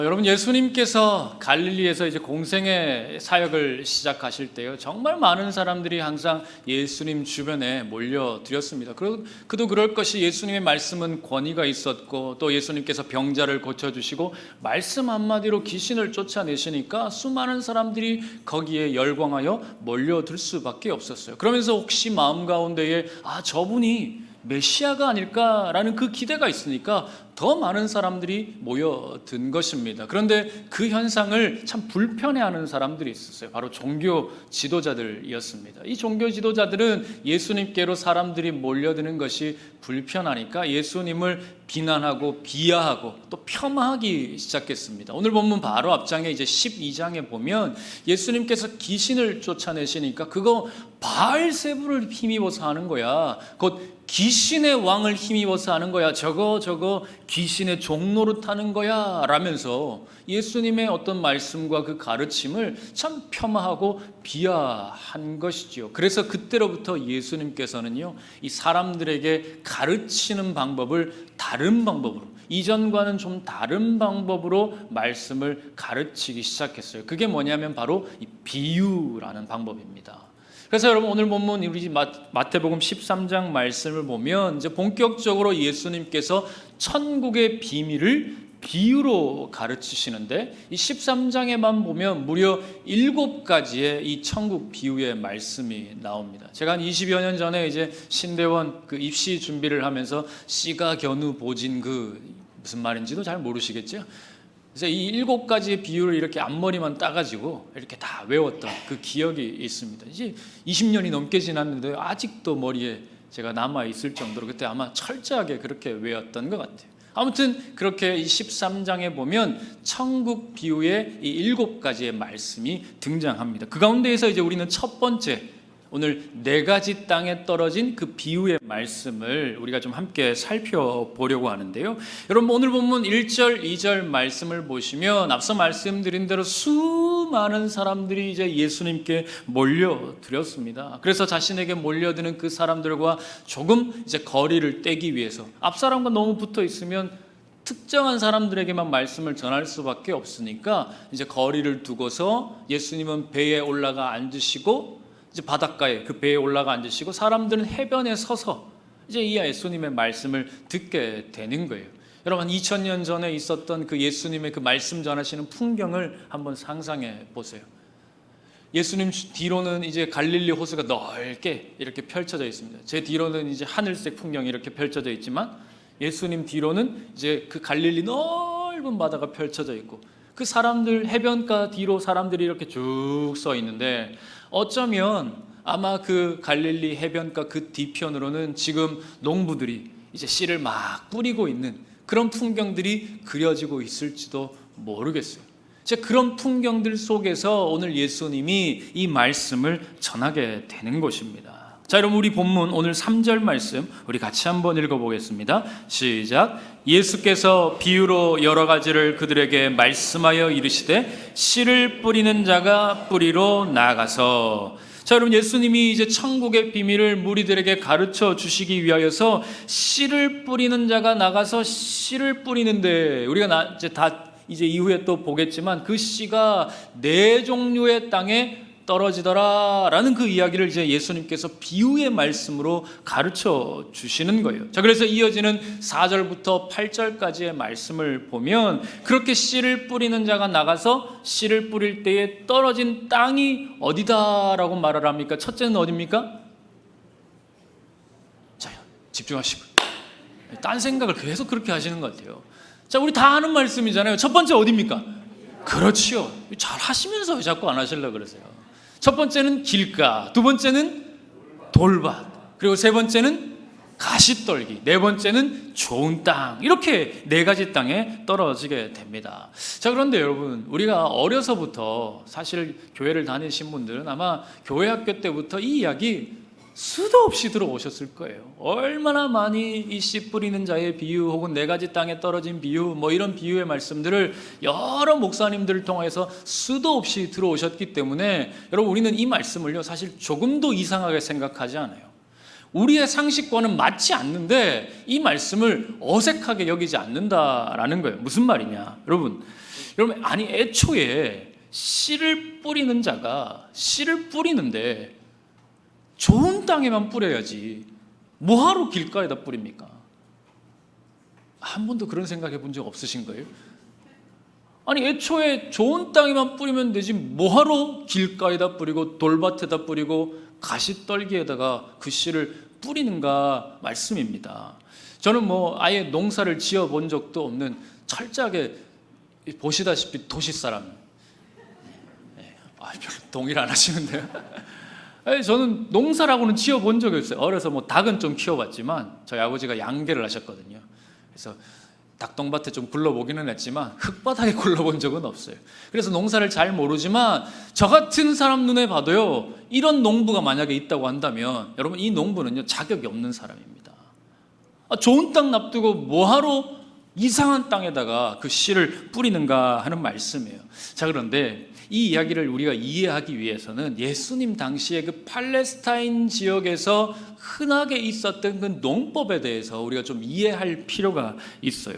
여러분, 예수님께서 갈릴리에서 이제 공생의 사역을 시작하실 때요, 정말 많은 사람들이 항상 예수님 주변에 몰려들었습니다. 그도 그럴 것이 예수님의 말씀은 권위가 있었고, 또 예수님께서 병자를 고쳐주시고 말씀 한마디로 귀신을 쫓아내시니까 수많은 사람들이 거기에 열광하여 몰려들 수밖에 없었어요. 그러면서 혹시 마음 가운데에 저분이 메시아가 아닐까라는 그 기대가 있으니까 더 많은 사람들이 모여든 것입니다. 그런데 그 현상을 참 불편해하는 사람들이 있었어요. 바로 종교 지도자들이었습니다. 이 종교 지도자들은 예수님께로 사람들이 몰려드는 것이 불편하니까 예수님을 비난하고 비하하고 또 폄하하기 시작했습니다. 오늘 본문 바로 앞장에 이제 12장에 보면 예수님께서 귀신을 쫓아내시니까 그거 바알세불을 힘입어서 하는 거야. 곧 귀신의 왕을 힘입어서 하는 거야. 저거 귀신의 종노릇 하는 거야 라면서 예수님의 어떤 말씀과 그 가르침을 참 폄하하고 비하한 것이지요. 그래서 그때로부터 예수님께서는요, 이 사람들에게 가르치는 방법을 다른 방법으로, 이전과는 좀 다른 방법으로 말씀을 가르치기 시작했어요. 그게 뭐냐면 바로 이 비유라는 방법입니다. 그래서 여러분, 오늘 본문 우리 마태복음 13장 말씀을 보면 이제 본격적으로 예수님께서 천국의 비밀을 비유로 가르치시는데, 이 13장에만 보면 무려 7가지의 이 천국 비유의 말씀이 나옵니다. 제가 한 20여 년 전에 이제 신대원 그 입시 준비를 하면서 씨가 견우 보진 그 무슨 말인지도 잘 모르시겠죠? 그래서 이 7가지의 비유를 이렇게 앞머리만 따가지고 이렇게 다 외웠던 그 기억이 있습니다. 이제 20년이 넘게 지났는데 아직도 머리에 제가 남아있을 정도로 그때 아마 철저하게 그렇게 외웠던 것 같아요. 아무튼 그렇게 이 13장에 보면 천국 비유의 이 7가지의 말씀이 등장합니다. 그 가운데에서 이제 우리는 첫 번째, 오늘 4가지 땅에 떨어진 그 비유의 말씀을 우리가 좀 함께 살펴보려고 하는데요. 여러분, 오늘 본문 1절, 2절 말씀을 보시면 앞서 말씀드린 대로 수많은 사람들이 이제 예수님께 몰려들었습니다. 그래서 자신에게 몰려드는 그 사람들과 조금 이제 거리를 떼기 위해서, 앞 사람과 너무 붙어 있으면 특정한 사람들에게만 말씀을 전할 수밖에 없으니까 이제 거리를 두고서 예수님은 배에 올라가 앉으시고 이제 바닷가에 그 배에 올라가 앉으시고 사람들은 해변에 서서 이제 이 예수님의 말씀을 듣게 되는 거예요. 여러분, 2000년 전에 있었던 그 예수님의 그 말씀 전하시는 풍경을 한번 상상해 보세요. 예수님 뒤로는 이제 갈릴리 호수가 넓게 이렇게 펼쳐져 있습니다. 제 뒤로는 이제 하늘색 풍경이 이렇게 펼쳐져 있지만 예수님 뒤로는 이제 그 갈릴리 넓은 바다가 펼쳐져 있고, 그 사람들 해변가 뒤로 사람들이 이렇게 쭉 서 있는데, 어쩌면 아마 그 갈릴리 해변가 그 뒤편으로는 지금 농부들이 이제 씨를 막 뿌리고 있는 그런 풍경들이 그려지고 있을지도 모르겠어요. 그런 풍경들 속에서 오늘 예수님이 이 말씀을 전하게 되는 것입니다. 자, 여러분, 우리 본문 오늘 3절 말씀 우리 같이 한번 읽어보겠습니다. 시작. 예수께서 비유로 여러 가지를 그들에게 말씀하여 이르시되 씨를 뿌리는 자가 뿌리로 나아가서. 자, 여러분, 예수님이 이제 천국의 비밀을 무리들에게 가르쳐 주시기 위하여서 씨를 뿌리는 자가 나가서 씨를 뿌리는데, 우리가 이제 이후에 또 보겠지만 그 씨가 4종류의 땅에 떨어지더라라는 그 이야기를 이제 예수님께서 비유의 말씀으로 가르쳐 주시는 거예요. 자, 그래서 이어지는 4절부터 8절까지의 말씀을 보면 그렇게 씨를 뿌리는 자가 나가서 씨를 뿌릴 때에 떨어진 땅이 어디다라고 말을 합니까? 첫째는 어디입니까? 자, 집중하시고. 딴 생각을 계속 그렇게 하시는 것 같아요. 자, 우리 다 아는 말씀이잖아요. 첫 번째 어디입니까? 그렇지요. 잘 하시면서 왜 자꾸 안 하시려고 그러세요? 첫 번째는 길가, 두 번째는 돌밭, 그리고 세 번째는 가시떨기, 네 번째는 좋은 땅, 이렇게 4가지 땅에 떨어지게 됩니다. 자, 그런데 여러분, 우리가 어려서부터 사실 교회를 다니신 분들은 아마 교회 학교 때부터 이 이야기 수도 없이 들어오셨을 거예요. 얼마나 많이 이 씨 뿌리는 자의 비유 혹은 4가지 땅에 떨어진 비유, 뭐 이런 비유의 말씀들을 여러 목사님들을 통해서 수도 없이 들어오셨기 때문에 여러분, 우리는 이 말씀을요 사실 조금도 이상하게 생각하지 않아요. 우리의 상식과는 맞지 않는데 이 말씀을 어색하게 여기지 않는다라는 거예요. 무슨 말이냐? 여러분, 여러분, 아니 애초에 씨를 뿌리는 자가 씨를 뿌리는데 좋은 땅에만 뿌려야지 뭐하러 길가에다 뿌립니까? 한 번도 그런 생각해 본 적 없으신 거예요? 아니 애초에 좋은 땅에만 뿌리면 되지 뭐하러 길가에다 뿌리고 돌밭에다 뿌리고 가시떨기에다가 그 씨를 뿌리는가 말씀입니다. 저는 뭐 아예 농사를 지어 본 적도 없는 철저하게 보시다시피 도시 사람. 별로 동의를 안 하시는데요. 저는 농사라고는 지어 본 적이 없어요. 어려서 뭐 닭은 좀 키워봤지만 저희 아버지가 양계를 하셨거든요. 그래서 닭똥밭에 좀 굴러보기는 했지만 흙바닥에 굴러본 적은 없어요. 그래서 농사를 잘 모르지만 저 같은 사람 눈에 봐도요, 이런 농부가 만약에 있다고 한다면 여러분, 이 농부는요 자격이 없는 사람입니다. 좋은 땅 놔두고 뭐하러 이상한 땅에다가 그 씨를 뿌리는가 하는 말씀이에요. 자, 그런데 이 이야기를 우리가 이해하기 위해서는 예수님 당시에 그 팔레스타인 지역에서 흔하게 있었던 그 농법에 대해서 우리가 좀 이해할 필요가 있어요.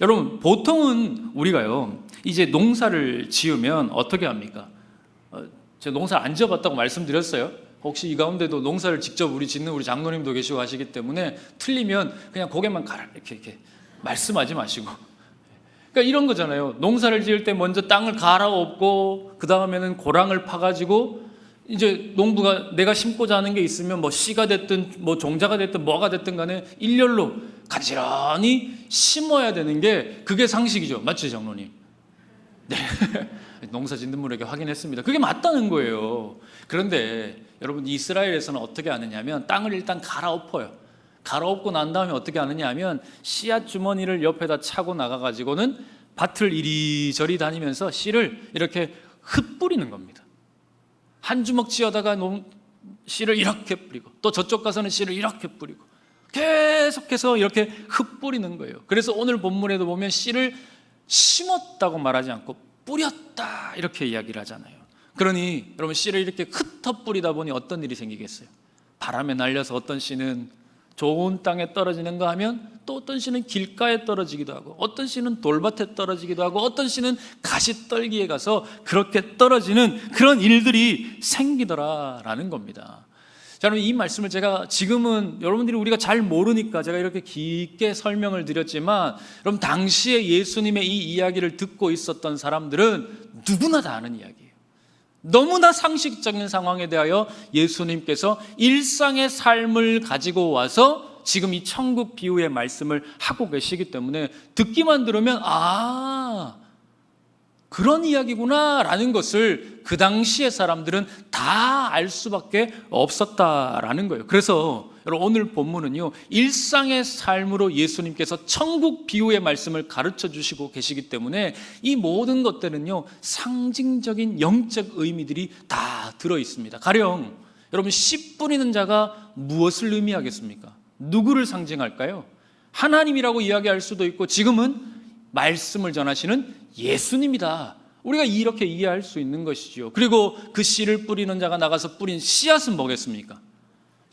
여러분, 보통은 우리가요 이제 농사를 지으면 어떻게 합니까? 제가 농사를 안 지어봤다고 말씀드렸어요. 혹시 이 가운데도 농사를 직접 짓는 우리 장로님도 계시고 하시기 때문에 틀리면 그냥 고개만 가라 이렇게 말씀하지 마시고, 그러니까 이런 거잖아요. 농사를 지을 때 먼저 땅을 갈아엎고 그 다음에는 고랑을 파가지고 이제 농부가 내가 심고자 하는 게 있으면 뭐 씨가 됐든 뭐 종자가 됐든 뭐가 됐든 간에 일렬로 가지런히 심어야 되는 게 그게 상식이죠. 맞죠, 장로님? 네. 농사 짓는 분에게 확인했습니다. 그게 맞다는 거예요. 그런데 여러분, 이스라엘에서는 어떻게 하느냐면 땅을 일단 갈아엎어요. 갈아엎고 난 다음에 어떻게 하느냐 하면 씨앗 주머니를 옆에다 차고 나가가지고는 밭을 이리저리 다니면서 씨를 이렇게 흩뿌리는 겁니다. 한 주먹 쥐어다가 씨를 이렇게 뿌리고 또 저쪽 가서는 씨를 이렇게 뿌리고 계속해서 이렇게 흩뿌리는 거예요. 그래서 오늘 본문에도 보면 씨를 심었다고 말하지 않고 뿌렸다 이렇게 이야기를 하잖아요. 그러니 여러분, 씨를 이렇게 흩어 뿌리다 보니 어떤 일이 생기겠어요? 바람에 날려서 어떤 씨는 좋은 땅에 떨어지는가 하면 또 어떤 씨는 길가에 떨어지기도 하고 어떤 씨는 돌밭에 떨어지기도 하고 어떤 씨는 가시떨기에 가서 그렇게 떨어지는 그런 일들이 생기더라라는 겁니다. 자, 그럼 이 말씀을 제가 지금은 여러분들이 우리가 잘 모르니까 제가 이렇게 깊게 설명을 드렸지만, 여러분 당시에 예수님의 이 이야기를 듣고 있었던 사람들은 누구나 다 아는 이야기예요. 너무나 상식적인 상황에 대하여 예수님께서 일상의 삶을 가지고 와서 지금 이 천국 비유의 말씀을 하고 계시기 때문에 듣기만 들으면 그런 이야기구나 라는 것을 그 당시의 사람들은 다 알 수밖에 없었다라는 거예요. 그래서 여러분, 오늘 본문은요 일상의 삶으로 예수님께서 천국 비유의 말씀을 가르쳐 주시고 계시기 때문에 이 모든 것들은요 상징적인 영적 의미들이 다 들어 있습니다. 가령 여러분, 씨 뿌리는 자가 무엇을 의미하겠습니까? 누구를 상징할까요? 하나님이라고 이야기할 수도 있고 지금은 말씀을 전하시는 예수님이다, 우리가 이렇게 이해할 수 있는 것이지요. 그리고 그 씨를 뿌리는 자가 나가서 뿌린 씨앗은 뭐겠습니까?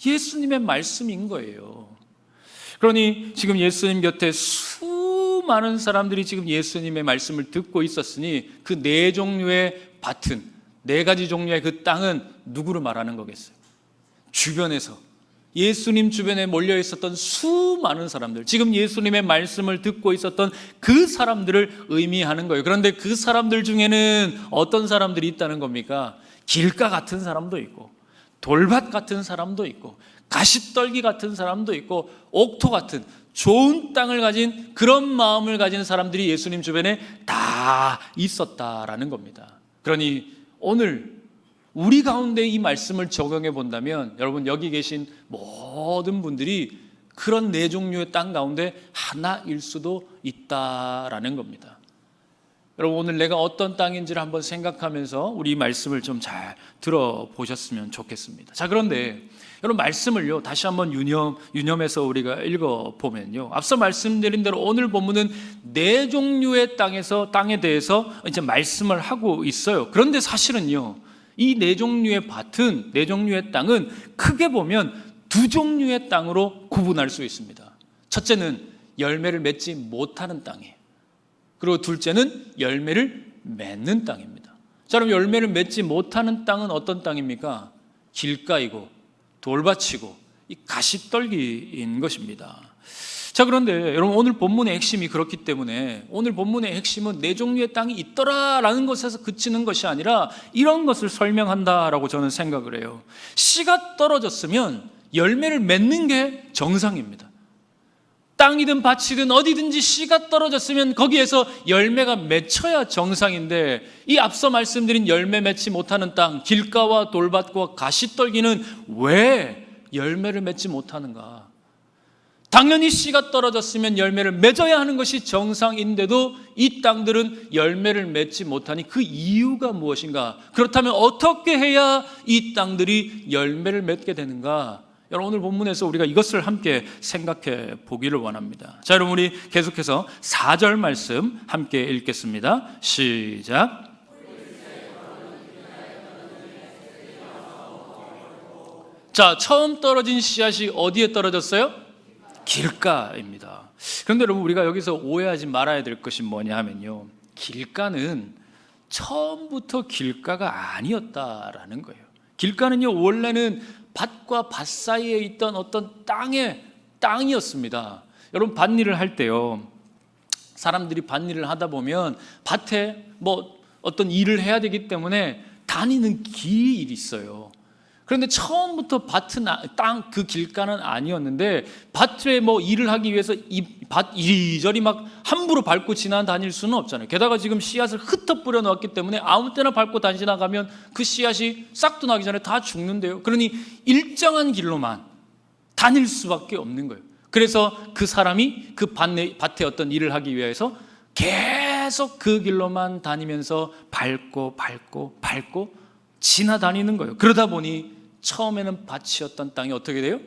예수님의 말씀인 거예요. 그러니 지금 예수님 곁에 수많은 사람들이 지금 예수님의 말씀을 듣고 있었으니 그 네 종류의 밭은, 네 가지 종류의 그 땅은 누구를 말하는 거겠어요? 주변에서 예수님 주변에 몰려 있었던 수많은 사람들, 지금 예수님의 말씀을 듣고 있었던 그 사람들을 의미하는 거예요. 그런데 그 사람들 중에는 어떤 사람들이 있다는 겁니까? 길가 같은 사람도 있고 돌밭 같은 사람도 있고 가시떨기 같은 사람도 있고 옥토 같은 좋은 땅을 가진 그런 마음을 가진 사람들이 예수님 주변에 다 있었다라는 겁니다. 그러니 오늘 우리 가운데 이 말씀을 적용해 본다면 여러분, 여기 계신 모든 분들이 그런 네 종류의 땅 가운데 하나일 수도 있다라는 겁니다. 여러분, 오늘 내가 어떤 땅인지를 한번 생각하면서 우리 이 말씀을 좀 잘 들어보셨으면 좋겠습니다. 자, 그런데 여러분, 말씀을요 다시 한번 유념해서 우리가 읽어보면요, 앞서 말씀드린 대로 오늘 본문은 네 종류의 땅에 대해서 이제 말씀을 하고 있어요. 그런데 사실은요, 이 네 종류의 밭은, 네 종류의 땅은 크게 보면 두 종류의 땅으로 구분할 수 있습니다. 첫째는 열매를 맺지 못하는 땅이에요. 그리고 둘째는 열매를 맺는 땅입니다. 자, 그럼 열매를 맺지 못하는 땅은 어떤 땅입니까? 길가이고 돌밭이고 이 가시떨기인 것입니다. 자, 그런데 여러분, 오늘 본문의 핵심이 그렇기 때문에 오늘 본문의 핵심은 네 종류의 땅이 있더라라는 것에서 그치는 것이 아니라 이런 것을 설명한다라고 저는 생각을 해요. 씨가 떨어졌으면 열매를 맺는 게 정상입니다. 땅이든 밭이든 어디든지 씨가 떨어졌으면 거기에서 열매가 맺혀야 정상인데, 이 앞서 말씀드린 열매 맺지 못하는 땅, 길가와 돌밭과 가시떨기는 왜 열매를 맺지 못하는가? 당연히 씨가 떨어졌으면 열매를 맺어야 하는 것이 정상인데도 이 땅들은 열매를 맺지 못하니 그 이유가 무엇인가? 그렇다면 어떻게 해야 이 땅들이 열매를 맺게 되는가? 여러분, 오늘 본문에서 우리가 이것을 함께 생각해 보기를 원합니다. 자, 여러분, 우리 계속해서 4절 말씀 함께 읽겠습니다. 시작. 자, 처음 떨어진 씨앗이 어디에 떨어졌어요? 길가입니다. 그런데 여러분, 우리가 여기서 오해하지 말아야 될 것이 뭐냐 하면요, 길가는 처음부터 길가가 아니었다라는 거예요. 길가는요, 원래는 밭과 밭 사이에 있던 어떤 땅이었습니다. 여러분, 밭일을 할 때요, 사람들이 밭일을 하다 보면 밭에 뭐 어떤 일을 해야 되기 때문에 다니는 길이 있어요. 그런데 처음부터 밭은 땅 그 길가는 아니었는데, 밭에 뭐 일을 하기 위해서 이 밭 이리저리 막 함부로 밟고 지나다닐 수는 없잖아요. 게다가 지금 씨앗을 흩어 뿌려 놓았기 때문에 아무 때나 밟고 지나가면 그 씨앗이 싹도 나기 전에 다 죽는데요. 그러니 일정한 길로만 다닐 수밖에 없는 거예요. 그래서 그 사람이 그 밭에 어떤 일을 하기 위해서 계속 그 길로만 다니면서 밟고 지나다니는 거예요. 그러다 보니 처음에는 밭이었던 땅이 어떻게 돼요?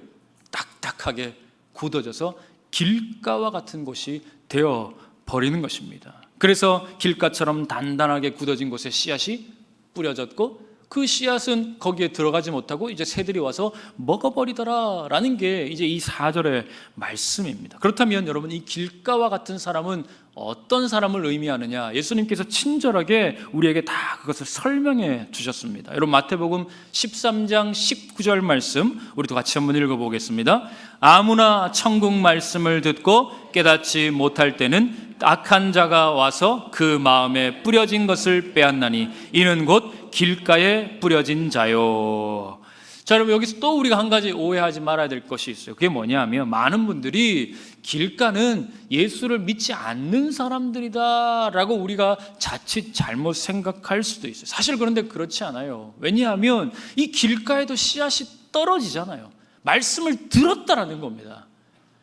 딱딱하게 굳어져서 길가와 같은 곳이 되어 버리는 것입니다. 그래서 길가처럼 단단하게 굳어진 곳에 씨앗이 뿌려졌고, 그 씨앗은 거기에 들어가지 못하고 이제 새들이 와서 먹어버리더라라는 게 이제 이 4절의 말씀입니다. 그렇다면 여러분, 이 길가와 같은 사람은 어떤 사람을 의미하느냐? 예수님께서 친절하게 우리에게 다 그것을 설명해 주셨습니다. 여러분, 마태복음 13장 19절 말씀 우리도 같이 한번 읽어보겠습니다. 아무나 천국 말씀을 듣고 깨닫지 못할 때는 악한 자가 와서 그 마음에 뿌려진 것을 빼앗나니 이는 곧 길가에 뿌려진 자요. 자, 여러분, 여기서 또 우리가 한 가지 오해하지 말아야 될 것이 있어요. 그게 뭐냐면, 많은 분들이 길가는 예수를 믿지 않는 사람들이다라고 우리가 자칫 잘못 생각할 수도 있어요. 사실 그런데 그렇지 않아요. 왜냐하면 이 길가에도 씨앗이 떨어지잖아요. 말씀을 들었다라는 겁니다.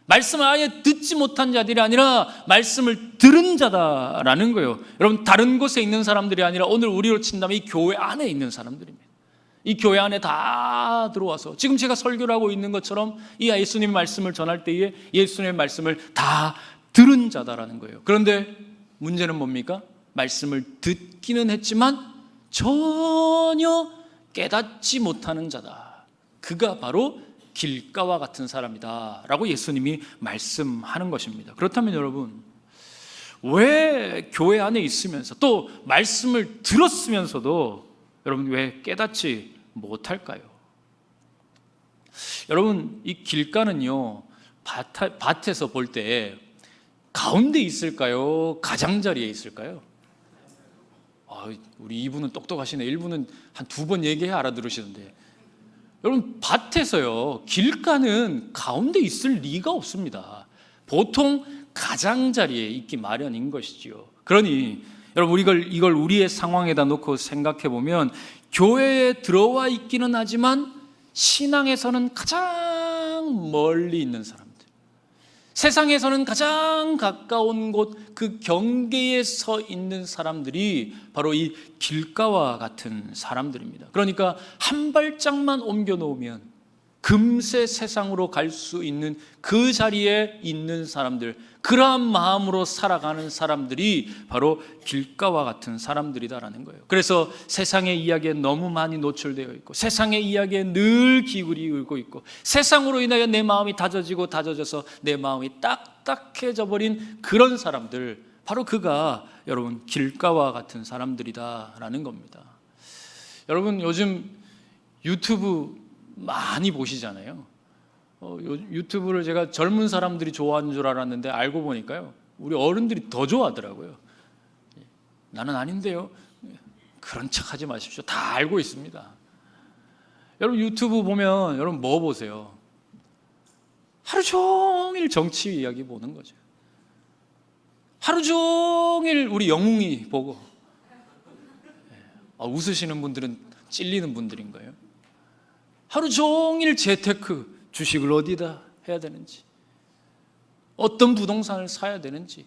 말씀을 아예 듣지 못한 자들이 아니라 말씀을 들은 자다라는 거예요. 여러분, 다른 곳에 있는 사람들이 아니라 오늘 우리로 친다면 이 교회 안에 있는 사람들입니다. 이 교회 안에 다 들어와서 지금 제가 설교를 하고 있는 것처럼 이 예수님의 말씀을 전할 때에 예수님의 말씀을 다 들은 자다라는 거예요. 그런데 문제는 뭡니까? 말씀을 듣기는 했지만 전혀 깨닫지 못하는 자다. 그가 바로 길가와 같은 사람이다 라고 예수님이 말씀하는 것입니다. 그렇다면 여러분, 왜 교회 안에 있으면서 또 말씀을 들었으면서도 여러분 왜 깨닫지 못할까요? 여러분, 이 길가는요, 밭에서 볼 때 가운데 있을까요? 가장자리에 있을까요? 우리 이분은 똑똑하시네. 일분은 한 2번 얘기해 알아들으시던데. 여러분, 밭에서요, 길가는 가운데 있을 리가 없습니다. 보통 가장자리에 있기 마련인 것이지요. 그러니 여러분, 이걸 우리의 상황에다 놓고 생각해 보면, 교회에 들어와 있기는 하지만 신앙에서는 가장 멀리 있는 사람들, 세상에서는 가장 가까운 곳, 그 경계에 서 있는 사람들이 바로 이 길가와 같은 사람들입니다. 그러니까 한 발짝만 옮겨 놓으면 금세 세상으로 갈 수 있는 그 자리에 있는 사람들, 그러한 마음으로 살아가는 사람들이 바로 길가와 같은 사람들이다라는 거예요. 그래서 세상의 이야기에 너무 많이 노출되어 있고, 세상의 이야기에 늘 기울이고 있고, 세상으로 인하여 내 마음이 다져져서 내 마음이 딱딱해져 버린 그런 사람들, 바로 그가 여러분 길가와 같은 사람들이다라는 겁니다. 여러분 요즘 유튜브 많이 보시잖아요. 유튜브를 제가 젊은 사람들이 좋아하는 줄 알았는데 알고 보니까요, 우리 어른들이 더 좋아하더라고요. 나는 아닌데요. 그런 척 하지 마십시오. 다 알고 있습니다. 여러분 유튜브 보면 여러분 뭐 보세요? 하루 종일 정치 이야기 보는 거죠. 하루 종일 우리 영웅이 보고. 웃으시는 분들은 찔리는 분들인 거예요. 하루 종일 재테크, 주식을 어디다 해야 되는지, 어떤 부동산을 사야 되는지,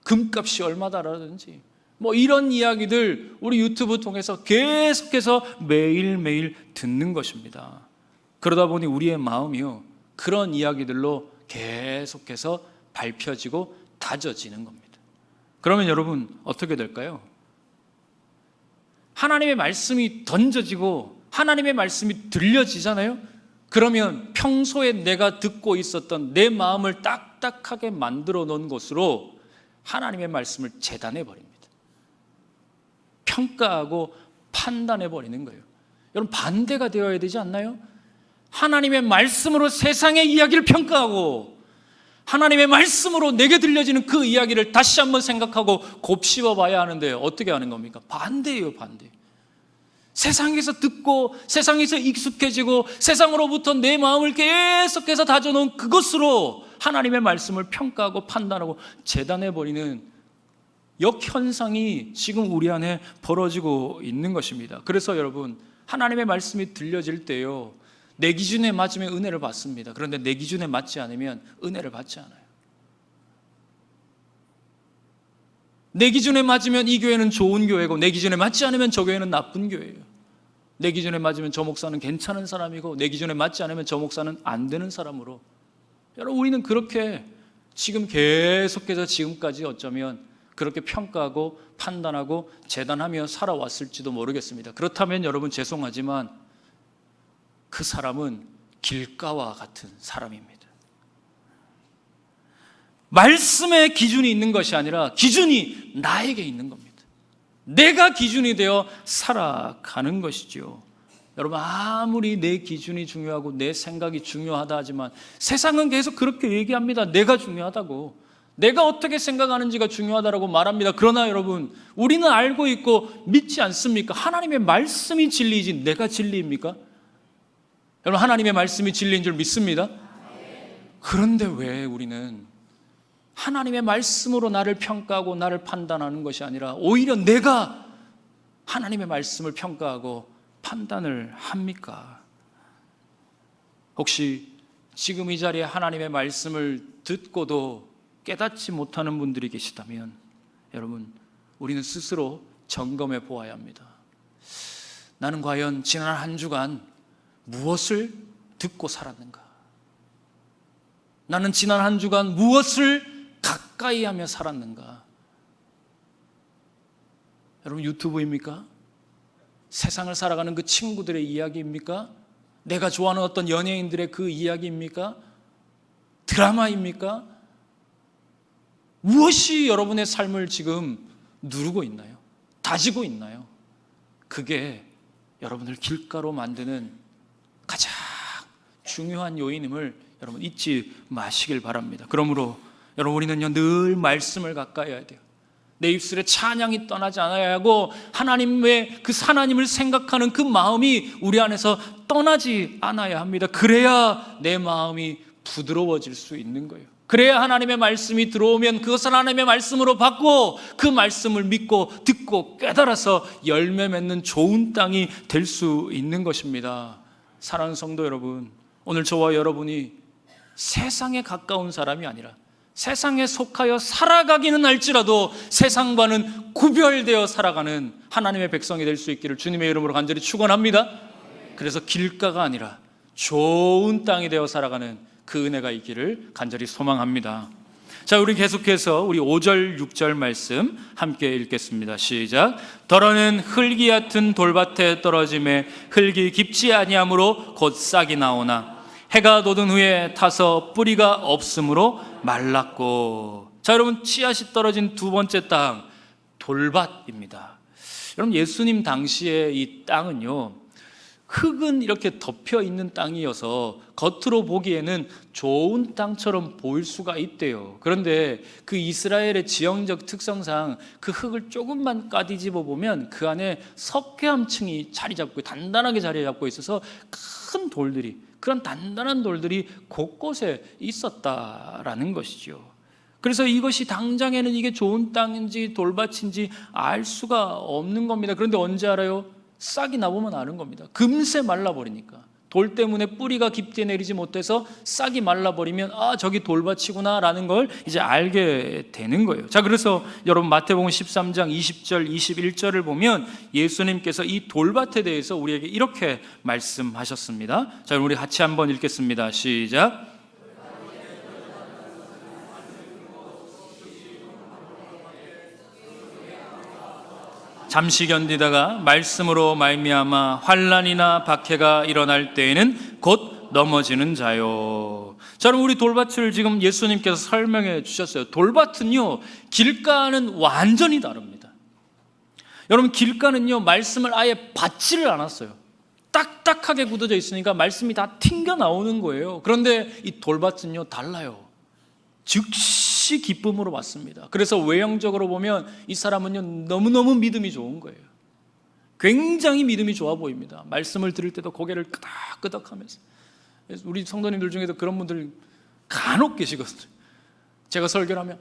금값이 얼마다라든지 뭐 이런 이야기들 우리 유튜브 통해서 계속해서 매일매일 듣는 것입니다. 그러다 보니 우리의 마음이요, 그런 이야기들로 계속해서 밟혀지고 다져지는 겁니다. 그러면 여러분 어떻게 될까요? 하나님의 말씀이 던져지고 하나님의 말씀이 들려지잖아요. 그러면 평소에 내가 듣고 있었던 내 마음을 딱딱하게 만들어 놓은 것으로 하나님의 말씀을 재단해 버립니다. 평가하고 판단해 버리는 거예요. 여러분 반대가 되어야 되지 않나요? 하나님의 말씀으로 세상의 이야기를 평가하고 하나님의 말씀으로 내게 들려지는 그 이야기를 다시 한번 생각하고 곱씹어 봐야 하는데 어떻게 하는 겁니까? 반대예요, 반대. 세상에서 듣고 세상에서 익숙해지고 세상으로부터 내 마음을 계속해서 다져놓은 그것으로 하나님의 말씀을 평가하고 판단하고 재단해버리는 역현상이 지금 우리 안에 벌어지고 있는 것입니다. 그래서 여러분 하나님의 말씀이 들려질 때요, 내 기준에 맞으면 은혜를 받습니다. 그런데 내 기준에 맞지 않으면 은혜를 받지 않아요. 내 기준에 맞으면 이 교회는 좋은 교회고 내 기준에 맞지 않으면 저 교회는 나쁜 교회예요. 내 기준에 맞으면 저 목사는 괜찮은 사람이고 내 기준에 맞지 않으면 저 목사는 안 되는 사람으로, 여러분 우리는 그렇게 지금 계속해서 지금까지 어쩌면 그렇게 평가하고 판단하고 재단하며 살아왔을지도 모르겠습니다. 그렇다면 여러분 죄송하지만 그 사람은 길가와 같은 사람입니다. 말씀의 기준이 있는 것이 아니라 기준이 나에게 있는 겁니다. 내가 기준이 되어 살아가는 것이죠. 여러분 아무리 내 기준이 중요하고 내 생각이 중요하다 하지만 세상은 계속 그렇게 얘기합니다. 내가 중요하다고, 내가 어떻게 생각하는지가 중요하다고 말합니다. 그러나 여러분 우리는 알고 있고 믿지 않습니까? 하나님의 말씀이 진리이지 내가 진리입니까? 여러분 하나님의 말씀이 진리인 줄 믿습니다. 그런데 왜 우리는 하나님의 말씀으로 나를 평가하고 나를 판단하는 것이 아니라 오히려 내가 하나님의 말씀을 평가하고 판단을 합니까? 혹시 지금 이 자리에 하나님의 말씀을 듣고도 깨닫지 못하는 분들이 계시다면 여러분 우리는 스스로 점검해 보아야 합니다. 나는 과연 지난 한 주간 무엇을 듣고 살았는가? 나는 지난 한 주간 무엇을 가까이 하며 살았는가? 여러분 유튜브입니까? 세상을 살아가는 그 친구들의 이야기입니까? 내가 좋아하는 어떤 연예인들의 그 이야기입니까? 드라마입니까? 무엇이 여러분의 삶을 지금 누르고 있나요? 다지고 있나요? 그게 여러분을 길가로 만드는 가장 중요한 요인임을 여러분 잊지 마시길 바랍니다. 그러므로 여러분 우리는요 늘 말씀을 가까이 해야 돼요. 내 입술에 찬양이 떠나지 않아야 하고 하나님의 그 하나님을 생각하는 그 마음이 우리 안에서 떠나지 않아야 합니다. 그래야 내 마음이 부드러워질 수 있는 거예요. 그래야 하나님의 말씀이 들어오면 그것을 하나님의 말씀으로 받고 그 말씀을 믿고 듣고 깨달아서 열매 맺는 좋은 땅이 될 수 있는 것입니다. 사랑하는 성도 여러분, 오늘 저와 여러분이 세상에 가까운 사람이 아니라 세상에 속하여 살아가기는 할지라도 세상과는 구별되어 살아가는 하나님의 백성이 될 수 있기를 주님의 이름으로 간절히 축원합니다. 그래서 길가가 아니라 좋은 땅이 되어 살아가는 그 은혜가 있기를 간절히 소망합니다. 자, 우리 계속해서 우리 5절 6절 말씀 함께 읽겠습니다. 시작. 더러는 흙이 얕은 돌밭에 떨어짐에 흙이 깊지 아니하므로 곧 싹이 나오나 해가 돋은 후에 타서 뿌리가 없으므로 말랐고. 자, 여러분, 씨앗이 떨어진 두 번째 땅, 돌밭입니다. 여러분, 예수님 당시에 이 땅은요, 흙은 이렇게 덮여 있는 땅이어서 겉으로 보기에는 좋은 땅처럼 보일 수가 있대요. 그런데 그 이스라엘의 지형적 특성상 그 흙을 조금만 까뒤집어 보면 그 안에 석회암층이 자리 잡고 단단하게 자리 잡고 있어서 큰 돌들이, 그런 단단한 돌들이 곳곳에 있었다라는 것이죠. 그래서 이것이 당장에는 이게 좋은 땅인지 돌밭인지 알 수가 없는 겁니다. 그런데 언제 알아요? 싹이 나보면 아는 겁니다. 금세 말라버리니까. 돌 때문에 뿌리가 깊게 내리지 못해서 싹이 말라버리면 저기 돌밭이구나 라는 걸 이제 알게 되는 거예요. 자, 그래서 여러분 마태복음 13장 20절 21절을 보면 예수님께서 이 돌밭에 대해서 우리에게 이렇게 말씀하셨습니다. 자, 우리 같이 한번 읽겠습니다. 시작. 잠시 견디다가 말씀으로 말미암아 환난이나 박해가 일어날 때에는 곧 넘어지는 자요. 자, 그럼 우리 돌밭을 지금 예수님께서 설명해 주셨어요. 돌밭은요, 길가는 완전히 다릅니다. 여러분, 길가는요, 말씀을 아예 받지를 않았어요. 딱딱하게 굳어져 있으니까 말씀이 다 튕겨 나오는 거예요. 그런데 이 돌밭은요, 달라요. 즉시 기쁨으로 받습니다. 그래서 외형적으로 보면 이 사람은요, 너무너무 믿음이 좋은 거예요. 굉장히 믿음이 좋아 보입니다. 말씀을 들을 때도 고개를 끄덕끄덕하면서. 우리 성도님들 중에도 그런 분들 간혹 계시거든요. 제가 설교를 하면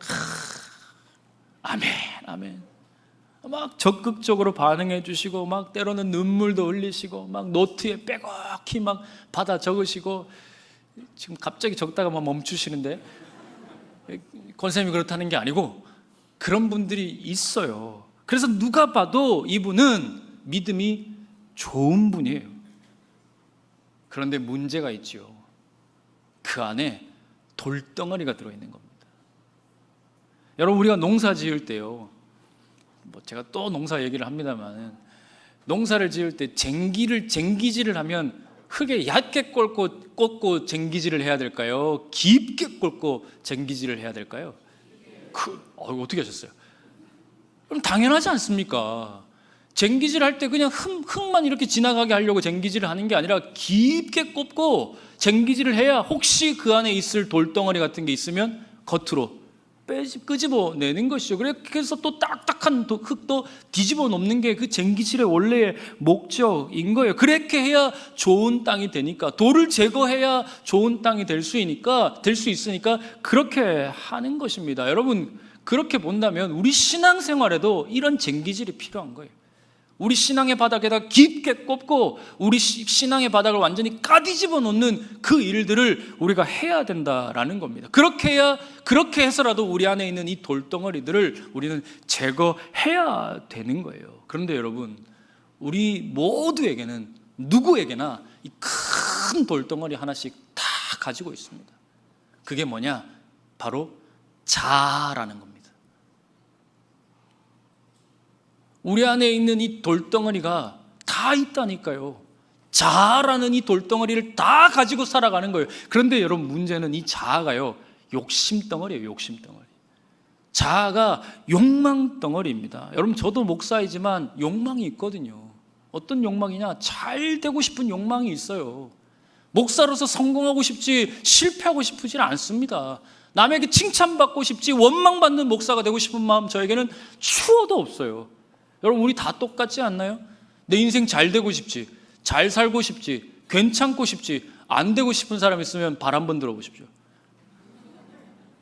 아멘 아멘 막 적극적으로 반응해 주시고, 막 때로는 눈물도 흘리시고, 막 노트에 빼곡히 막 받아 적으시고, 지금 갑자기 적다가 막 멈추시는데, 권사님이 그렇다는 게 아니고 그런 분들이 있어요. 그래서 누가 봐도 이분은 믿음이 좋은 분이에요. 그런데 문제가 있죠. 그 안에 돌덩어리가 들어있는 겁니다. 여러분, 우리가 농사 지을 때요, 제가 또 농사 얘기를 합니다만, 농사를 지을 때 쟁기질을 하면 흙에 얕게 꽂고 쟁기질을 해야 될까요? 깊게 꽂고 쟁기질을 해야 될까요? 어떻게 하셨어요? 그럼 당연하지 않습니까? 쟁기질 할 때 그냥 흙만 이렇게 지나가게 하려고 쟁기질을 하는 게 아니라 깊게 꽂고 쟁기질을 해야 혹시 그 안에 있을 돌덩어리 같은 게 있으면 겉으로 끄집어내는 것이죠. 그래서 또 딱딱한 흙도 뒤집어 놓는 게 그 쟁기질의 원래의 목적인 거예요. 그렇게 해야 좋은 땅이 되니까, 돌을 제거해야 좋은 땅이 될 수 있으니까 그렇게 하는 것입니다. 여러분, 그렇게 본다면 우리 신앙생활에도 이런 쟁기질이 필요한 거예요. 우리 신앙의 바닥에다 깊게 꼽고 우리 신앙의 바닥을 완전히 까뒤집어 놓는 그 일들을 우리가 해야 된다라는 겁니다. 그렇게 해서라도 우리 안에 있는 이 돌덩어리들을 우리는 제거해야 되는 거예요. 그런데 여러분, 우리 모두에게는, 누구에게나 이 큰 돌덩어리 하나씩 다 가지고 있습니다. 그게 뭐냐? 바로 자아라는 겁니다. 우리 안에 있는 이 돌덩어리가 다 있다니까요. 자아라는 이 돌덩어리를 다 가지고 살아가는 거예요. 그런데 여러분, 문제는 이 자아가요, 욕심덩어리예요. 욕심덩어리. 자아가 욕망덩어리입니다. 여러분, 저도 목사이지만 욕망이 있거든요. 어떤 욕망이냐? 잘 되고 싶은 욕망이 있어요. 목사로서 성공하고 싶지 실패하고 싶지 않습니다. 남에게 칭찬받고 싶지 원망받는 목사가 되고 싶은 마음 저에게는 추워도 없어요. 여러분, 우리 다 똑같지 않나요? 내 인생 잘 되고 싶지, 잘 살고 싶지, 괜찮고 싶지, 안 되고 싶은 사람 있으면 발 한번 들어보십시오.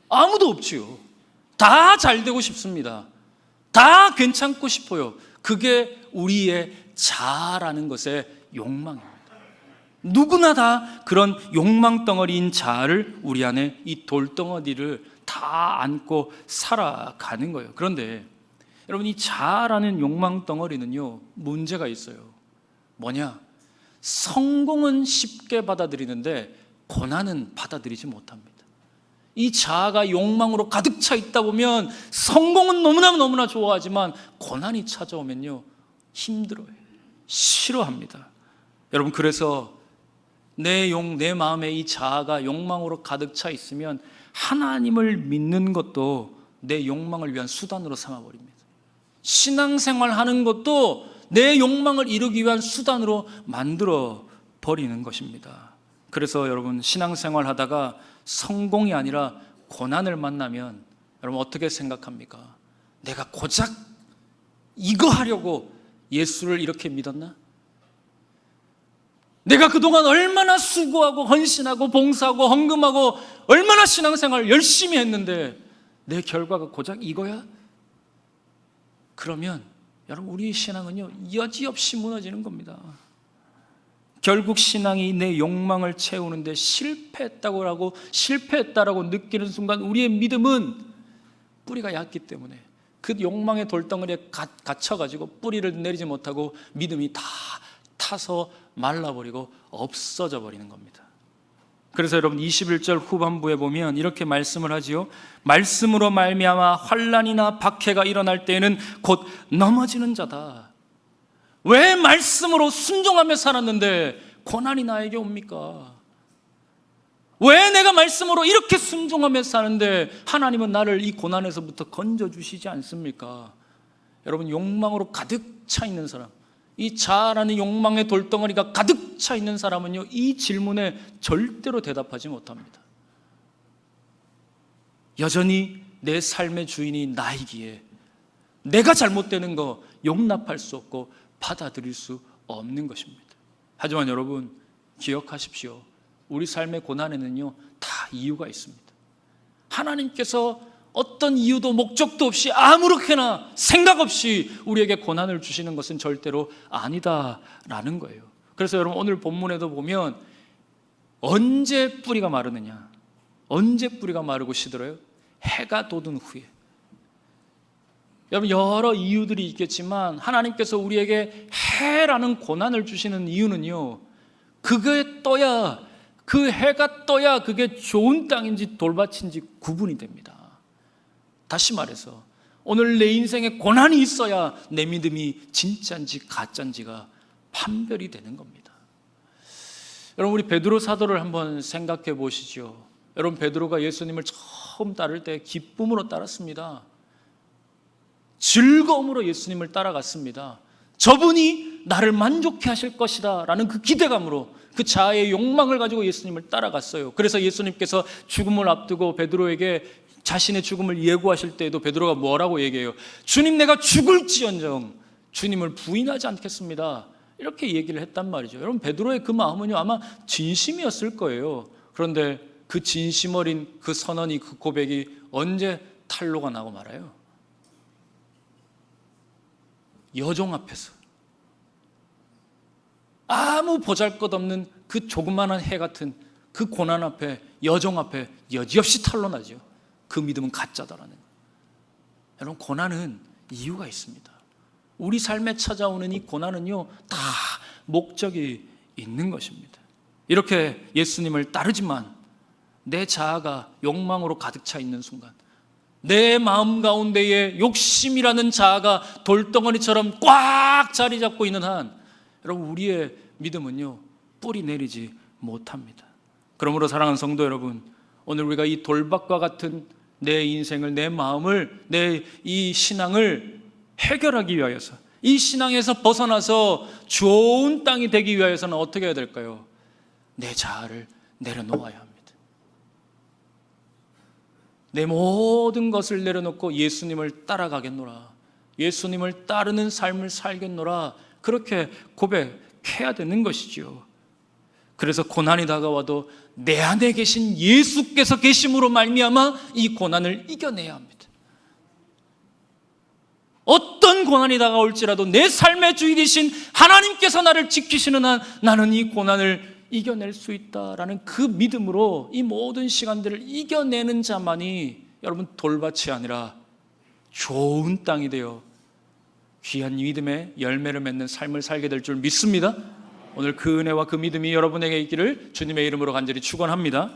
아무도 없지요. 다 잘 되고 싶습니다. 다 괜찮고 싶어요. 그게 우리의 자아라는 것의 욕망입니다. 누구나 다 그런 욕망 덩어리인 자아를 우리 안에 이 돌덩어리를 다 안고 살아가는 거예요. 그런데 여러분, 이 자아라는 욕망 덩어리는요, 문제가 있어요. 뭐냐? 성공은 쉽게 받아들이는데 고난은 받아들이지 못합니다. 이 자아가 욕망으로 가득 차 있다 보면 성공은 너무나 좋아하지만 고난이 찾아오면요, 힘들어요. 싫어합니다. 여러분, 그래서 내 마음에 이 자아가 욕망으로 가득 차 있으면 하나님을 믿는 것도 내 욕망을 위한 수단으로 삼아버립니다. 신앙생활 하는 것도 내 욕망을 이루기 위한 수단으로 만들어 버리는 것입니다. 그래서 여러분, 신앙생활 하다가 성공이 아니라 고난을 만나면 여러분 어떻게 생각합니까? 내가 고작 이거 하려고 예수를 이렇게 믿었나? 내가 그동안 얼마나 수고하고 헌신하고 봉사하고 헌금하고 얼마나 신앙생활 열심히 했는데 내 결과가 고작 이거야? 그러면 여러분, 우리의 신앙은요 여지없이 무너지는 겁니다. 결국 신앙이 내 욕망을 채우는데 실패했다고 느끼는 순간 우리의 믿음은 뿌리가 얕기 때문에 그 욕망의 돌덩어리에 갇혀가지고 뿌리를 내리지 못하고 믿음이 다 타서 말라버리고 없어져 버리는 겁니다. 그래서 여러분 21절 후반부에 보면 이렇게 말씀을 하지요. 말씀으로 말미암아 환난이나 박해가 일어날 때에는 곧 넘어지는 자다. 왜 말씀으로 순종하며 살았는데 고난이 나에게 옵니까? 왜 내가 말씀으로 이렇게 순종하며 사는데 하나님은 나를 이 고난에서부터 건져주시지 않습니까? 여러분, 욕망으로 가득 차 있는 사람, 이 자아라는 욕망의 돌덩어리가 가득 차 있는 사람은요 이 질문에 절대로 대답하지 못합니다. 여전히 내 삶의 주인이 나이기에 내가 잘못되는 거 용납할 수 없고 받아들일 수 없는 것입니다. 하지만 여러분, 기억하십시오. 우리 삶의 고난에는요 다 이유가 있습니다. 하나님께서 어떤 이유도 목적도 없이 아무렇게나 생각 없이 우리에게 고난을 주시는 것은 절대로 아니다라는 거예요. 그래서 여러분, 오늘 본문에도 보면 언제 뿌리가 마르느냐, 언제 뿌리가 마르고 시들어요? 해가 돋은 후에. 여러분, 여러 이유들이 있겠지만 하나님께서 우리에게 해라는 고난을 주시는 이유는요, 그게 떠야, 그 해가 떠야 그게 좋은 땅인지 돌밭인지 구분이 됩니다. 다시 말해서 오늘 내 인생에 고난이 있어야 내 믿음이 진짜인지 가짜인지가 판별이 되는 겁니다. 여러분, 우리 베드로 사도를 한번 생각해 보시죠. 여러분, 베드로가 예수님을 처음 따를 때 기쁨으로 따랐습니다. 즐거움으로 예수님을 따라갔습니다. 저분이 나를 만족해 하실 것이다 라는 그 기대감으로, 그 자아의 욕망을 가지고 예수님을 따라갔어요. 그래서 예수님께서 죽음을 앞두고 베드로에게 자신의 죽음을 예고하실 때에도 베드로가 뭐라고 얘기해요? 주님, 내가 죽을지언정 주님을 부인하지 않겠습니다. 이렇게 얘기를 했단 말이죠. 여러분, 베드로의 그 마음은요 아마 진심이었을 거예요. 그런데 그 진심 어린 그 선언이, 그 고백이 언제 탄로가 나고 말아요? 여종 앞에서, 아무 보잘것없는 그 조그마한 해 같은 그 고난 앞에, 여종 앞에 여지없이 탄로나죠. 그 믿음은 가짜다라는 거예요. 여러분, 고난은 이유가 있습니다. 우리 삶에 찾아오는 이 고난은요 다 목적이 있는 것입니다. 이렇게 예수님을 따르지만 내 자아가 욕망으로 가득 차 있는 순간, 내 마음 가운데에 욕심이라는 자아가 돌덩어리처럼 꽉 자리 잡고 있는 한, 여러분, 우리의 믿음은요 뿌리 내리지 못합니다. 그러므로 사랑하는 성도 여러분, 오늘 우리가 이 돌밭과 같은 내 인생을, 내 마음을, 내 이 신앙을 해결하기 위하여서, 이 신앙에서 벗어나서 좋은 땅이 되기 위하여서는 어떻게 해야 될까요? 내 자아를 내려놓아야 합니다. 내 모든 것을 내려놓고 예수님을 따라가겠노라, 예수님을 따르는 삶을 살겠노라, 그렇게 고백해야 되는 것이죠. 그래서 고난이 다가와도 내 안에 계신 예수께서 계심으로 말미암아 이 고난을 이겨내야 합니다. 어떤 고난이 다가올지라도 내 삶의 주인이신 하나님께서 나를 지키시는 한 나는 이 고난을 이겨낼 수 있다라는 그 믿음으로 이 모든 시간들을 이겨내는 자만이 여러분 돌밭이 아니라 좋은 땅이 되어 귀한 믿음의 열매를 맺는 삶을 살게 될 줄 믿습니다. 오늘 그 은혜와 그 믿음이 여러분에게 있기를 주님의 이름으로 간절히 축원합니다.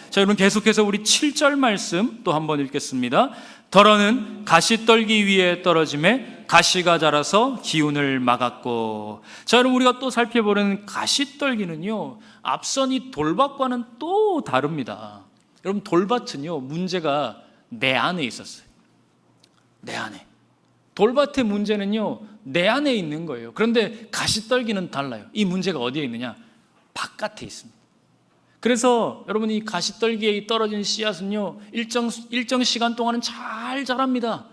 자, 여러분, 계속해서 우리 7절 말씀 또 한번 읽겠습니다. 더러는 가시떨기 위에 떨어짐에 가시가 자라서 기운을 막았고. 자, 여러분, 우리가 또 살펴보는 가시떨기는요 앞선 이 돌밭과는 또 다릅니다. 여러분, 돌밭은요 문제가 내 안에 있었어요. 내 안에. 돌밭의 문제는요, 내 안에 있는 거예요. 그런데 가시떨기는 달라요. 이 문제가 어디에 있느냐? 바깥에 있습니다. 그래서 여러분, 이 가시떨기에 떨어진 씨앗은요, 일정 시간 동안은 잘 자랍니다.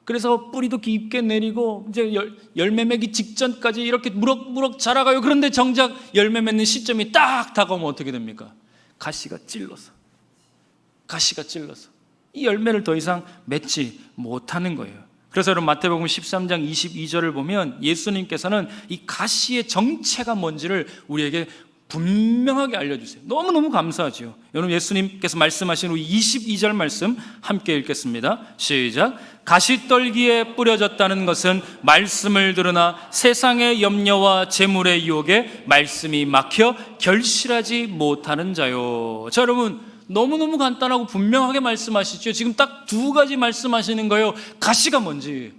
그래서 뿌리도 깊게 내리고 이제 열매 맺기 직전까지 이렇게 무럭무럭 자라가요. 그런데 정작 열매 맺는 시점이 딱 다가오면 어떻게 됩니까? 가시가 찔러서 이 열매를 더 이상 맺지 못하는 거예요. 그래서 여러분, 마태복음 13장 22절을 보면 예수님께서는 이 가시의 정체가 뭔지를 우리에게 분명하게 알려주세요. 너무너무 감사하죠. 여러분, 예수님께서 말씀하신 우리 22절 말씀 함께 읽겠습니다. 시작. 가시떨기에 뿌려졌다는 것은 말씀을 들으나 세상의 염려와 재물의 유혹에 말씀이 막혀 결실하지 못하는 자요. 자, 여러분, 너무너무 간단하고 분명하게 말씀하시죠. 지금 딱 두 가지 말씀하시는 거예요. 가시가 뭔지,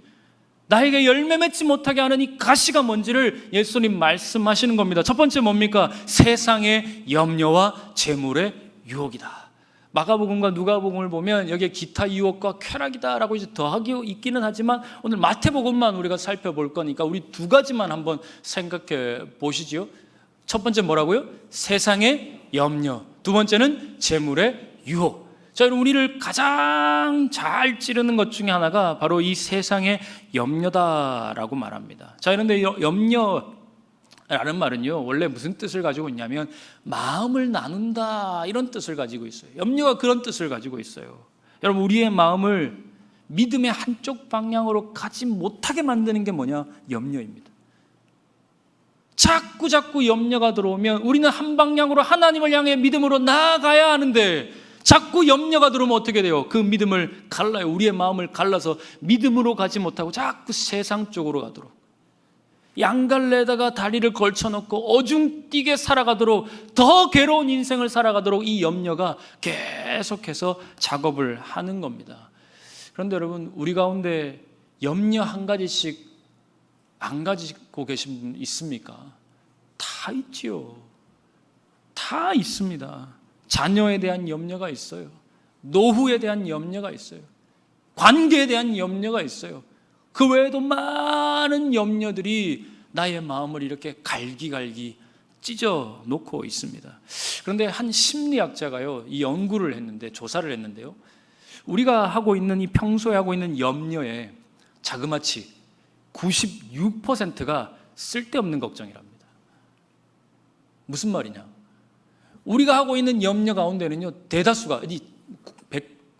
나에게 열매 맺지 못하게 하는 이 가시가 뭔지를 예수님 말씀하시는 겁니다. 첫 번째 뭡니까? 세상의 염려와 재물의 유혹이다. 마가복음과 누가복음을 보면 여기에 기타 유혹과 쾌락이다라고 이제 더하기 있기는 하지만 오늘 마태복음만 우리가 살펴볼 거니까 우리 두 가지만 한번 생각해 보시지요. 첫 번째 뭐라고요? 세상의 염려. 두 번째는 재물의 유혹. 자, 여러분, 우리를 가장 잘 찌르는 것 중에 하나가 바로 이 세상의 염려다라고 말합니다. 자, 그런데 염려라는 말은요, 원래 무슨 뜻을 가지고 있냐면 마음을 나눈다, 이런 뜻을 가지고 있어요. 염려가 그런 뜻을 가지고 있어요. 여러분, 우리의 마음을 믿음의 한쪽 방향으로 가지 못하게 만드는 게 뭐냐? 염려입니다. 자꾸 염려가 들어오면 우리는 한 방향으로 하나님을 향해 믿음으로 나아가야 하는데 자꾸 염려가 들어오면 어떻게 돼요? 그 믿음을 갈라요. 우리의 마음을 갈라서 믿음으로 가지 못하고 자꾸 세상 쪽으로 가도록, 양갈래에다가 다리를 걸쳐놓고 어중뛰게 살아가도록, 더 괴로운 인생을 살아가도록 이 염려가 계속해서 작업을 하는 겁니다. 그런데 여러분, 우리 가운데 염려 한 가지씩 안 가지고 계신 분 있습니까? 다 있지요. 다 있습니다. 자녀에 대한 염려가 있어요. 노후에 대한 염려가 있어요. 관계에 대한 염려가 있어요. 그 외에도 많은 염려들이 나의 마음을 이렇게 갈기갈기 찢어 놓고 있습니다. 그런데 한 심리학자가요, 이 연구를 했는데, 조사를 했는데요, 우리가 하고 있는 이 평소에 하고 있는 염려의 자그마치 96%가 쓸데없는 걱정이랍니다. 무슨 말이냐? 우리가 하고 있는 염려 가운데는요, 대다수가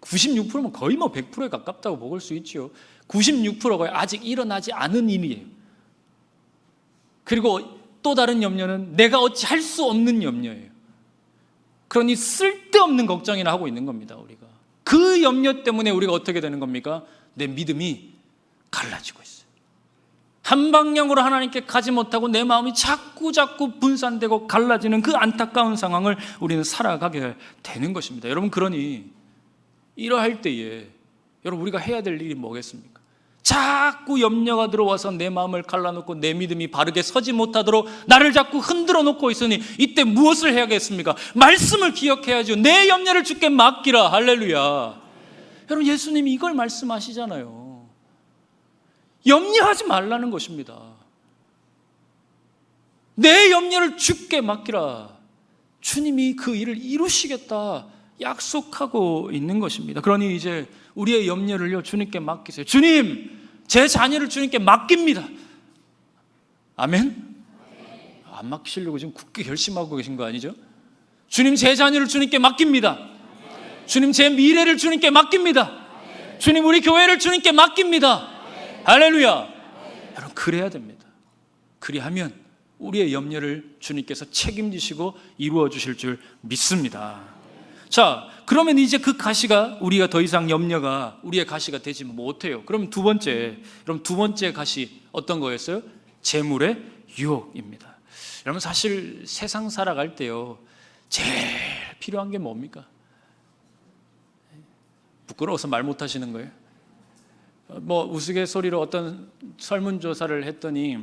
96%면 거의 100%에 가깝다고 먹을 수 있죠. 96%가 아직 일어나지 않은 일이에요. 그리고 또 다른 염려는 내가 어찌 할 수 없는 염려예요. 그러니 쓸데없는 걱정이나 하고 있는 겁니다. 우리가 그 염려 때문에 우리가 어떻게 되는 겁니까? 내 믿음이 갈라지고 있어요. 한 방향으로 하나님께 가지 못하고 내 마음이 자꾸 분산되고 갈라지는 그 안타까운 상황을 우리는 살아가게 되는 것입니다. 여러분, 그러니 이러할 때에 여러분, 우리가 해야 될 일이 뭐겠습니까? 자꾸 염려가 들어와서 내 마음을 갈라놓고 내 믿음이 바르게 서지 못하도록 나를 자꾸 흔들어 놓고 있으니 이때 무엇을 해야겠습니까? 말씀을 기억해야죠. 내 염려를 주께 맡기라. 할렐루야. 여러분, 예수님이 이걸 말씀하시잖아요. 염려하지 말라는 것입니다. 내 염려를 주께 맡기라. 주님이 그 일을 이루시겠다 약속하고 있는 것입니다. 그러니 이제 우리의 염려를요, 주님께 맡기세요. 주님, 제 자녀를 주님께 맡깁니다. 아멘? 안 맡기시려고 지금 굳게 결심하고 계신 거 아니죠? 주님, 제 자녀를 주님께 맡깁니다. 주님, 제 미래를 주님께 맡깁니다. 주님, 우리 교회를 주님께 맡깁니다. 할렐루야. 여러분, 그래야 됩니다. 그리하면 우리의 염려를 주님께서 책임지시고 이루어 주실 줄 믿습니다. 자, 그러면 이제 그 가시가 우리가 더 이상 염려가 우리의 가시가 되지 못해요. 그럼 두 번째 가시 어떤 거였어요? 재물의 유혹입니다. 여러분, 사실 세상 살아갈 때요, 제일 필요한 게 뭡니까? 부끄러워서 말 못하시는 거예요? 우스갯소리로 어떤 설문조사를 했더니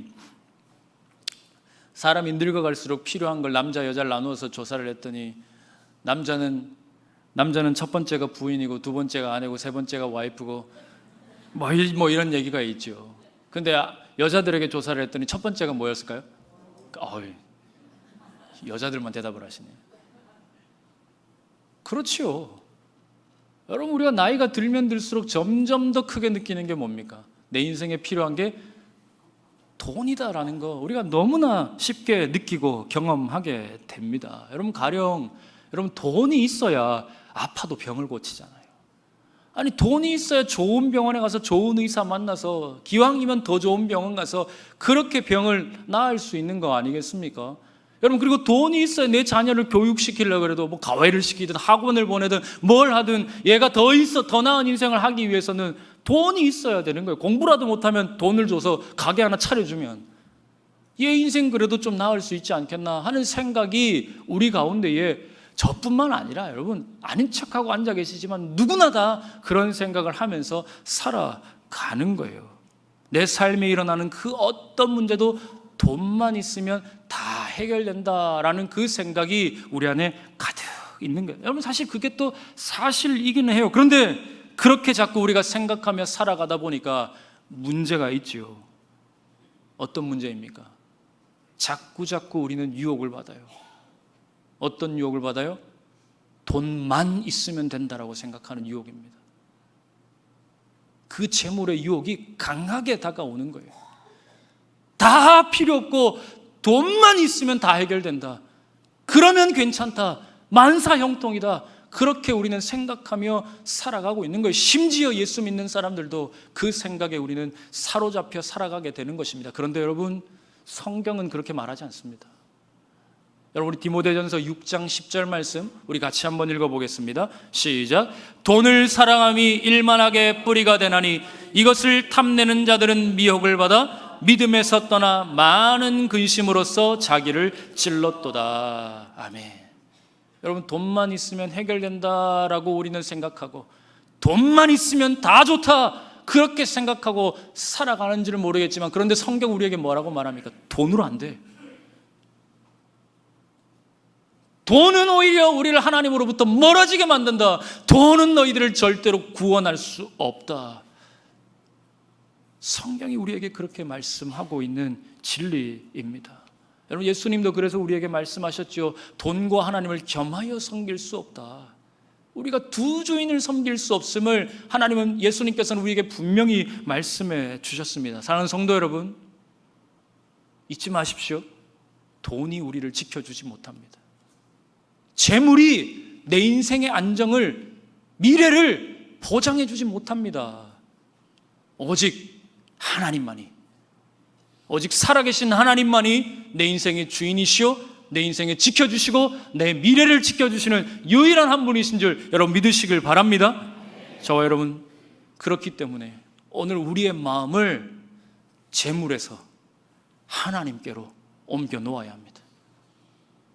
사람이 늙어갈수록 필요한 걸 남자 여자를 나누어서 조사를 했더니 남자는 첫 번째가 부인이고 두 번째가 아내고 세 번째가 와이프고 뭐 이런 얘기가 있죠. 근데 여자들에게 조사를 했더니 첫 번째가 뭐였을까요? 여자들만 대답을 하시네요. 그렇지요. 여러분, 우리가 나이가 들면 들수록 점점 더 크게 느끼는 게 뭡니까? 내 인생에 필요한 게 돈이다라는 거 우리가 너무나 쉽게 느끼고 경험하게 됩니다. 여러분, 가령 돈이 있어야 아파도 병을 고치잖아요. 아니, 돈이 있어야 좋은 병원에 가서 좋은 의사 만나서 기왕이면 더 좋은 병원 가서 그렇게 병을 나을 수 있는 거 아니겠습니까? 여러분, 그리고 돈이 있어야 내 자녀를 교육시키려고 해도 뭐 가외를 시키든 학원을 보내든 뭘 하든 얘가 더 나은 인생을 하기 위해서는 돈이 있어야 되는 거예요. 공부라도 못하면 돈을 줘서 가게 하나 차려주면 얘 인생 그래도 좀 나을 수 있지 않겠나 하는 생각이 우리 가운데에, 저뿐만 아니라 여러분, 아닌 척하고 앉아 계시지만 누구나 다 그런 생각을 하면서 살아가는 거예요. 내 삶에 일어나는 그 어떤 문제도 돈만 있으면 다 해결된다라는 그 생각이 우리 안에 가득 있는 거예요. 여러분, 사실 그게 또 사실이기는 해요. 그런데 그렇게 자꾸 우리가 생각하며 살아가다 보니까 문제가 있지요. 어떤 문제입니까? 자꾸 우리는 유혹을 받아요. 어떤 유혹을 받아요? 돈만 있으면 된다라고 생각하는 유혹입니다. 그 재물의 유혹이 강하게 다가오는 거예요. 다 필요 없고 돈만 있으면 다 해결된다. 그러면 괜찮다. 만사형통이다. 그렇게 우리는 생각하며 살아가고 있는 거예요. 심지어 예수 믿는 사람들도 그 생각에 우리는 사로잡혀 살아가게 되는 것입니다. 그런데 여러분, 성경은 그렇게 말하지 않습니다. 여러분, 우리 디모데전서 6장 10절 말씀 우리 같이 한번 읽어보겠습니다. 시작. 돈을 사랑함이 일만하게 뿌리가 되나니 이것을 탐내는 자들은 미혹을 받아 믿음에서 떠나 많은 근심으로써 자기를 찔렀도다. 아멘. 여러분, 돈만 있으면 해결된다라고 우리는 생각하고 돈만 있으면 다 좋다 그렇게 생각하고 살아가는지를 모르겠지만, 그런데 성경 우리에게 뭐라고 말합니까? 돈으로 안 돼. 돈은 오히려 우리를 하나님으로부터 멀어지게 만든다. 돈은 너희들을 절대로 구원할 수 없다. 성경이 우리에게 그렇게 말씀하고 있는 진리입니다. 여러분, 예수님도 그래서 우리에게 말씀하셨죠. 돈과 하나님을 겸하여 섬길 수 없다. 우리가 두 주인을 섬길 수 없음을 하나님은, 예수님께서는 우리에게 분명히 말씀해 주셨습니다. 사랑하는 성도 여러분, 잊지 마십시오. 돈이 우리를 지켜주지 못합니다. 재물이 내 인생의 안정을, 미래를 보장해 주지 못합니다. 오직 하나님만이, 오직 살아계신 하나님만이 내 인생의 주인이시오, 내 인생을 지켜주시고 내 미래를 지켜주시는 유일한 한 분이신 줄 여러분 믿으시길 바랍니다. 저와 여러분, 그렇기 때문에 오늘 우리의 마음을 재물에서 하나님께로 옮겨 놓아야 합니다.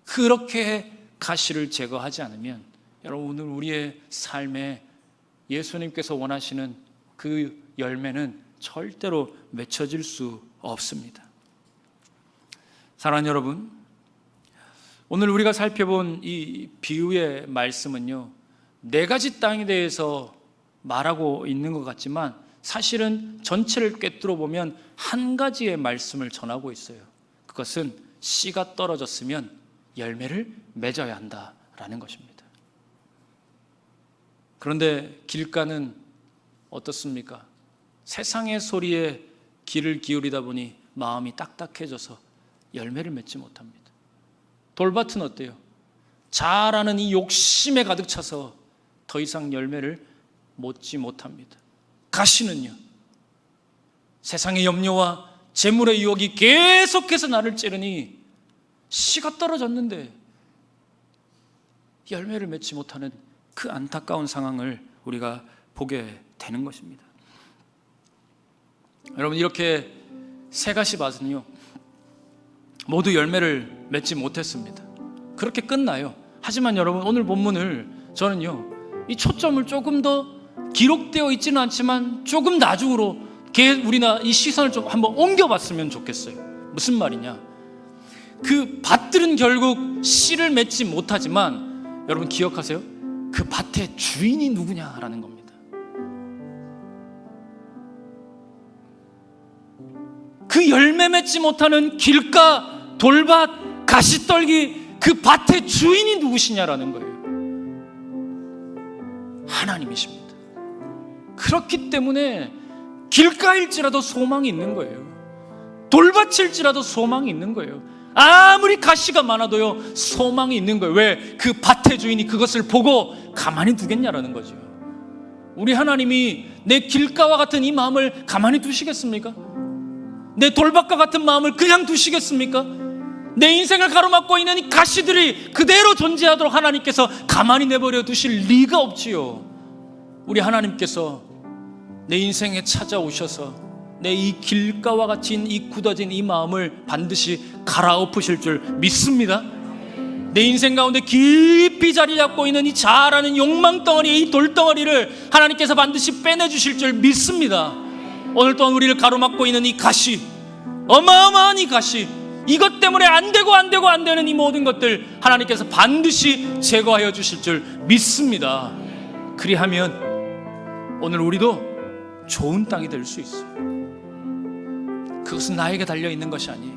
그렇게 가시를 제거하지 않으면 여러분, 오늘 우리의 삶에 예수님께서 원하시는 그 열매는 절대로 맺혀질 수 없습니다. 사랑하는 여러분, 오늘 우리가 살펴본 이 비유의 말씀은요, 네 가지 땅에 대해서 말하고 있는 것 같지만 사실은 전체를 꿰뚫어 보면 한 가지의 말씀을 전하고 있어요. 그것은 씨가 떨어졌으면 열매를 맺어야 한다라는 것입니다. 그런데 길가는 어떻습니까? 세상의 소리에 귀를 기울이다 보니 마음이 딱딱해져서 열매를 맺지 못합니다. 돌밭은 어때요? 자라는 이 욕심에 가득 차서 더 이상 열매를 맺지 못합니다. 가시는요, 세상의 염려와 재물의 유혹이 계속해서 나를 찌르니 씨가 떨어졌는데 열매를 맺지 못하는 그 안타까운 상황을 우리가 보게 되는 것입니다. 여러분, 이렇게 세 가지 밭은요 모두 열매를 맺지 못했습니다. 그렇게 끝나요. 하지만 여러분, 오늘 본문을 저는요, 이 초점을 조금 더 기록되어 있지는 않지만 조금 나중으로 우리나 이 시선을 좀 한번 옮겨봤으면 좋겠어요. 무슨 말이냐? 그 밭들은 결국 씨를 맺지 못하지만 여러분 기억하세요? 그 밭의 주인이 누구냐라는 겁니다. 그 열매 맺지 못하는 길가, 돌밭, 가시떨기 그 밭의 주인이 누구시냐라는 거예요. 하나님이십니다. 그렇기 때문에 길가일지라도 소망이 있는 거예요. 돌밭일지라도 소망이 있는 거예요. 아무리 가시가 많아도요, 소망이 있는 거예요. 왜? 그 밭의 주인이 그것을 보고 가만히 두겠냐라는 거죠. 우리 하나님이 내 길가와 같은 이 마음을 가만히 두시겠습니까? 내 돌밭과 같은 마음을 그냥 두시겠습니까? 내 인생을 가로막고 있는 이 가시들이 그대로 존재하도록 하나님께서 가만히 내버려 두실 리가 없지요. 우리 하나님께서 내 인생에 찾아오셔서 내 이 길가와 같은 이 굳어진 이 마음을 반드시 갈아엎으실 줄 믿습니다. 내 인생 가운데 깊이 자리 잡고 있는 이 자아라는 욕망 덩어리, 이 돌덩어리를 하나님께서 반드시 빼내주실 줄 믿습니다. 오늘 또한 우리를 가로막고 있는 이 가시, 어마어마한 이 가시, 이것 때문에 안 되는 이 모든 것들 하나님께서 반드시 제거하여 주실 줄 믿습니다. 그리하면 오늘 우리도 좋은 땅이 될 수 있어요. 그것은 나에게 달려있는 것이 아니에요.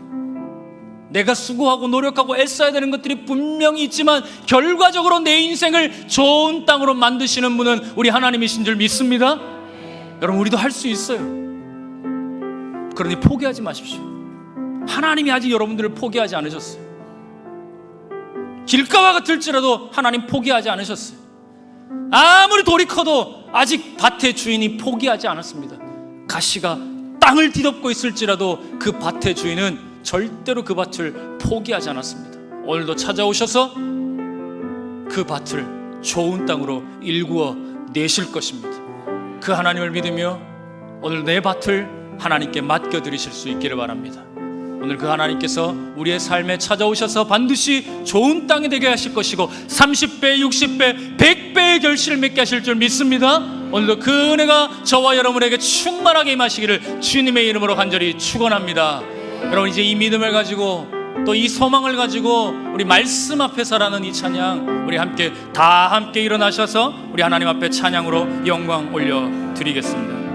내가 수고하고 노력하고 애써야 되는 것들이 분명히 있지만 결과적으로 내 인생을 좋은 땅으로 만드시는 분은 우리 하나님이신 줄 믿습니다. 여러분, 우리도 할 수 있어요. 그러니 포기하지 마십시오. 하나님이 아직 여러분들을 포기하지 않으셨어요. 길가와 같을지라도 하나님 포기하지 않으셨어요. 아무리 돌이 커도 아직 밭의 주인이 포기하지 않았습니다. 가시가 땅을 뒤덮고 있을지라도 그 밭의 주인은 절대로 그 밭을 포기하지 않았습니다. 오늘도 찾아오셔서 그 밭을 좋은 땅으로 일구어 내실 것입니다. 그 하나님을 믿으며 오늘 내 밭을 하나님께 맡겨드리실 수 있기를 바랍니다. 오늘 그 하나님께서 우리의 삶에 찾아오셔서 반드시 좋은 땅이 되게 하실 것이고 30배, 60배, 100배의 결실을 맺게 하실 줄 믿습니다. 오늘도 그 은혜가 저와 여러분에게 충만하게 임하시기를 주님의 이름으로 간절히 축원합니다. 여러분, 이제 이 믿음을 가지고 또 이 소망을 가지고 우리 말씀 앞에 서라는 이 찬양, 우리 함께 다 함께 일어나셔서 우리 하나님 앞에 찬양으로 영광 올려 드리겠습니다.